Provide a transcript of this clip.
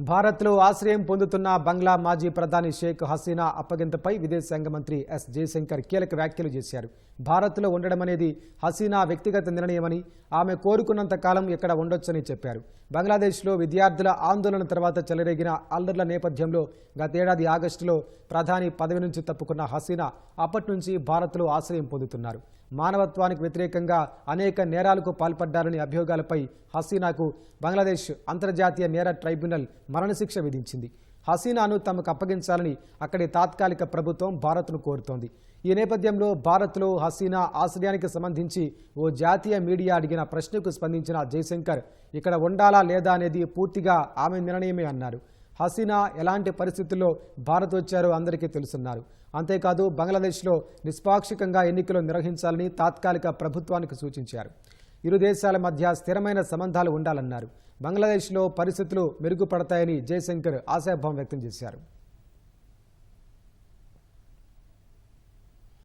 భారత్లో ఆశ్రయం పొందుతున్న బంగ్లా మాజీ ప్రధాని షేక్ హసీనా అప్పగింతపై విదేశాంగ మంత్రి ఎస్ జయశంకర్ కీలక వ్యాఖ్యలు చేశారు. భారత్లో ఉండడం అనేది హసీనా వ్యక్తిగత నిర్ణయమని, ఆమె కోరుకున్నంత కాలం ఇక్కడ ఉండొచ్చని చెప్పారు. బంగ్లాదేశ్లో విద్యార్థుల ఆందోళన తర్వాత చెలరేగిన అల్లర్ల నేపథ్యంలో గతేడాది ఆగస్టులో ప్రధాని పదవి నుంచి తప్పుకున్న హసీనా అప్పటి నుంచి భారత్లో ఆశ్రయం పొందుతున్నారు. మానవత్వానికి వ్యతిరేకంగా అనేక నేరాలకు పాల్పడ్డారని అభియోగాలపై హసీనాకు బంగ్లాదేశ్ అంతర్జాతీయ నేర ట్రైబ్యునల్ మరణశిక్ష విధించింది. హసీనాను తమకు అప్పగించాలని అక్కడి తాత్కాలిక ప్రభుత్వం భారత్ను కోరుతోంది. ఈ నేపథ్యంలో భారత్లో హసీనా ఆశ్రయానికి సంబంధించి ఓ జాతీయ మీడియా అడిగిన ప్రశ్నకు స్పందించిన జయశంకర్ ఇక్కడ ఉండాలా లేదా అనేది పూర్తిగా ఆమె నిర్ణయమే అన్నారు. హసీనా ఎలాంటి పరిస్థితుల్లో భారత్ వచ్చారో అందరికీ తెలుసున్నారు. అంతేకాదు బంగ్లాదేశ్లో నిష్పాక్షికంగా ఎన్నికలు నిర్వహించాలని తాత్కాలిక ప్రభుత్వానికి సూచించారు. ఇరు దేశాల మధ్య స్థిరమైన సంబంధాలు ఉండాలన్నారు. బంగ్లాదేశ్లో పరిస్థితులు మెరుగుపడతాయని జయశంకర్ ఆశాభావం వ్యక్తం చేశారు.